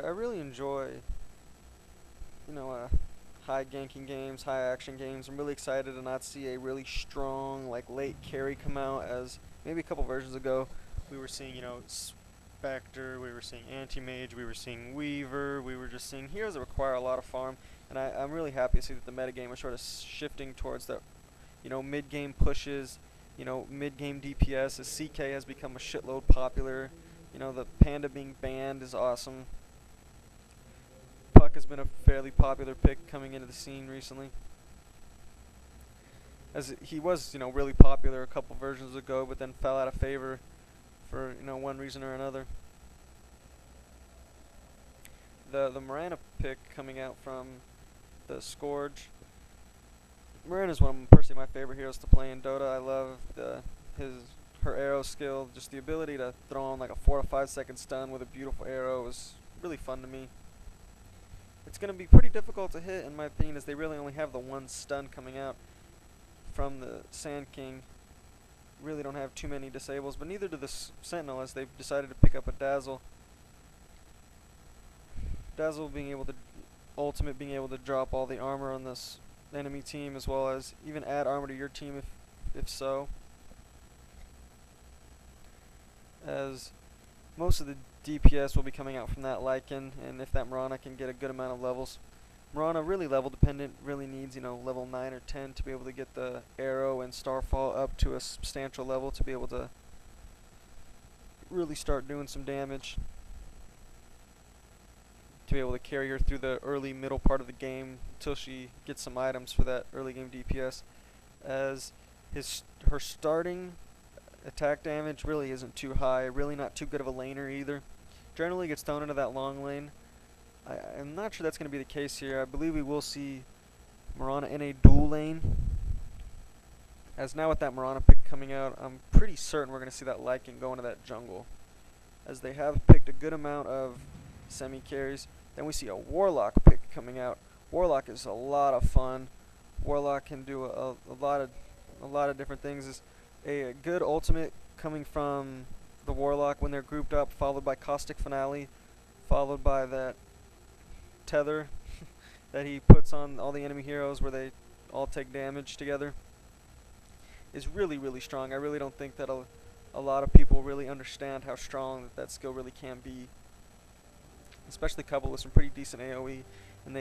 I really enjoy, you know, high ganking games, high action games. I'm really excited to not see a really strong, like, late carry come out, as maybe a couple versions ago we were seeing, Spectre, we were seeing Anti-Mage, we were seeing Weaver, we were just seeing heroes that require a lot of farm, and I'm really happy to see that the metagame is sort of shifting towards the, mid-game pushes, mid-game DPS, as CK has become a shitload popular. The Panda being banned is awesome. Puck has been a fairly popular pick coming into the scene recently, as he was, really popular a couple versions ago, but then fell out of favor for, one reason or another. The Mirana pick coming out from the Scourge. Mirana is one of personally my favorite heroes to play in Dota. I love her arrow skill, just the ability to throw on like a 4 to 5 second stun with a beautiful arrow is really fun to me. It's going to be pretty difficult to hit, in my opinion, as they really only have the one stun coming out from the Sand King. Really don't have too many disables, but neither do the Sentinel, as they've decided to pick up a Dazzle. Dazzle being able to, ultimate being able to drop all the armor on this enemy team, as well as even add armor to your team if so. As most of the DPS will be coming out from that Lycan, and if that Mirana can get a good amount of levels. Mirana really level dependent, really needs, level 9 or 10 to be able to get the arrow and Starfall up to a substantial level to be able to really start doing some damage. To be able to carry her through the early middle part of the game until she gets some items for that early game DPS. As her starting attack damage really isn't too high, really not too good of a laner either. Generally gets thrown into that long lane. I'm not sure that's going to be the case here. I believe we will see Mirana in a dual lane. As now with that Mirana pick coming out, I'm pretty certain we're going to see that Lycan go into that jungle, as they have picked a good amount of semi-carries. Then we see a Warlock pick coming out. Warlock is a lot of fun. Warlock can do a lot of different things. Is a good ultimate coming from the Warlock when they're grouped up, followed by Caustic Finale, followed by that tether that he puts on all the enemy heroes where they all take damage together, is really, really strong. I really don't think that a lot of people really understand how strong that skill really can be, especially coupled with some pretty decent AoE. And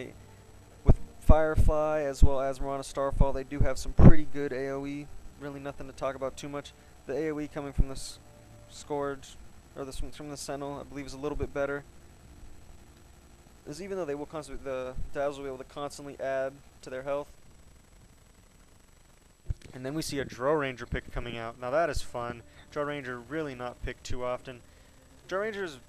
with Firefly as well as Mirana Starfall, they do have some pretty good AoE. Really nothing to talk about too much. The AoE coming from the Scourge, or from the Sentinel, I believe is a little bit better. As even though they will the Dazzle will be able to constantly add to their health. And then we see a Drow Ranger pick coming out. Now that is fun. Drow Ranger really not picked too often. Drow Rangers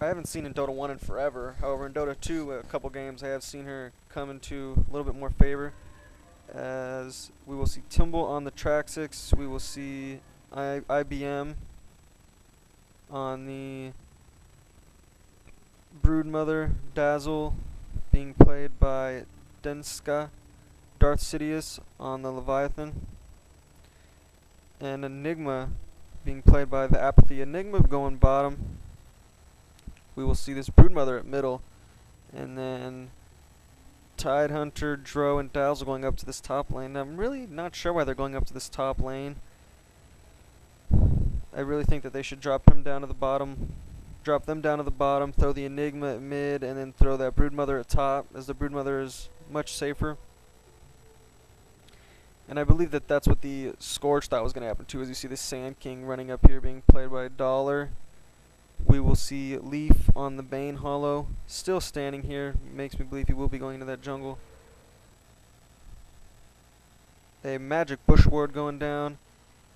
I haven't seen in Dota 1 in forever. However, in Dota 2, a couple games, I have seen her come into a little bit more favor. As we will see Timble on the Traxix, we will see IBM on the Broodmother, Dazzle being played by Denska, Darth Sidious on the Leviathan, and Enigma being played by the Apathy. Enigma going bottom. We will see this Broodmother at middle, and then Tidehunter, Drow, and Dazzle going up to this top lane. I'm really not sure why they're going up to this top lane. I really think that they should drop them down to the bottom, throw the Enigma at mid, and then throw that Broodmother at top, as the Broodmother is much safer. And I believe that that's what the Scourge thought was going to happen too, as you see the Sand King running up here being played by Dollar. We will see Leaf on the Bane Hollow, still standing here. Makes me believe he will be going into that jungle. A Magic Bush Ward going down,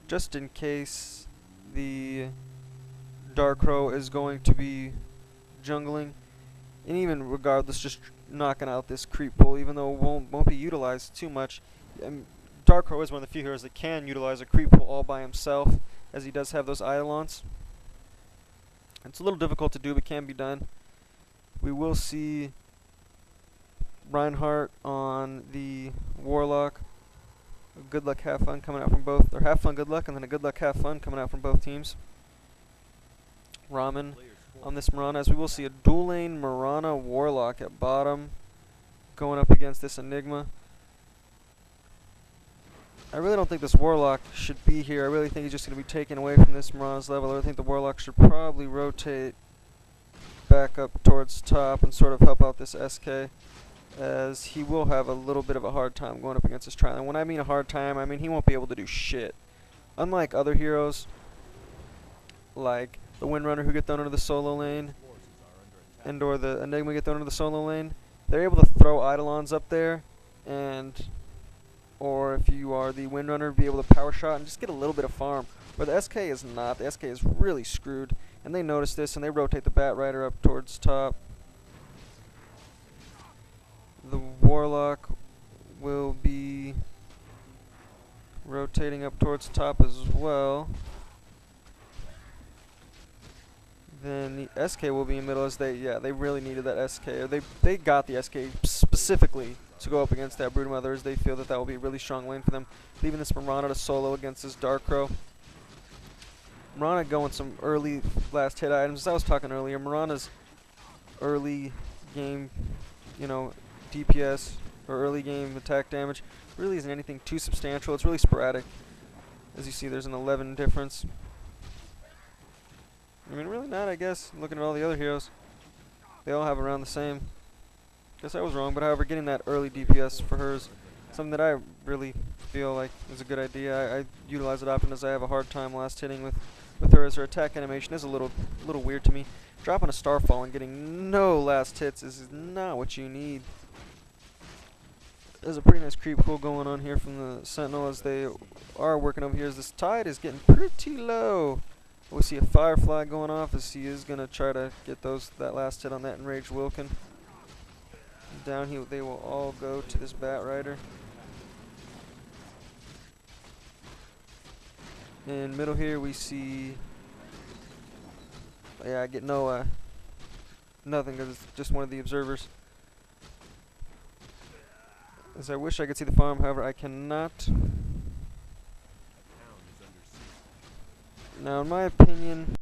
just in case the Darkrow is going to be jungling. And even regardless, just knocking out this creep pull, even though it won't be utilized too much. Darkrow is one of the few heroes that can utilize a creep pull all by himself, as he does have those Eidolons. It's a little difficult to do, but can be done. We will see Reinhardt on the Warlock. Good luck, have fun coming out from both, or have fun, good luck, and then a good luck, have fun coming out from both teams. Ramen on this Marana, as we will see a dual lane Marana Warlock at bottom going up against this Enigma. I really don't think this Warlock should be here. I really think he's just going to be taken away from this Marana's level. I think the Warlock should probably rotate back up towards top and sort of help out this SK, as he will have a little bit of a hard time going up against this Trilan. When I mean a hard time, I mean he won't be able to do shit. Unlike other heroes, like the Windrunner who get thrown into the solo lane, and or the Enigma get thrown into the solo lane, they're able to throw Eidolons up there, and or if you are the Windrunner, be able to power shot and just get a little bit of farm. Where the SK is not. The SK is really screwed, and they notice this and they rotate the Bat Rider up towards top. The Warlock will be rotating up towards top as well. Then the SK will be in middle, as they really needed that SK. Or they got the SK specifically to go up against that Broodmother, as they feel that will be a really strong lane for them. Leaving this Marana to solo against this Darkrow. Marana going some early last hit items. As I was talking earlier, Marana's early game, DPS or early game attack damage really isn't anything too substantial. It's really sporadic. As you see, there's an 11 difference. I mean, really not, I guess. Looking at all the other heroes, they all have around the same. Guess I was wrong, but however, getting that early DPS for her is something that I really feel like is a good idea. I utilize it often, as I have a hard time last hitting with her, as her attack animation is a little weird to me. Dropping a Starfall and getting no last hits is not what you need. There's a pretty nice creep pull going on here from the Sentinel, as they are working over here, as this tide is getting pretty low. We see a Firefly going off, as he is going to try to get that last hit on that Enraged Wilkin. Down they will all go to this Bat Rider. In middle here we see, I get nothing, because it's just one of the observers. As I wish I could see the farm, however I cannot. Now in my opinion,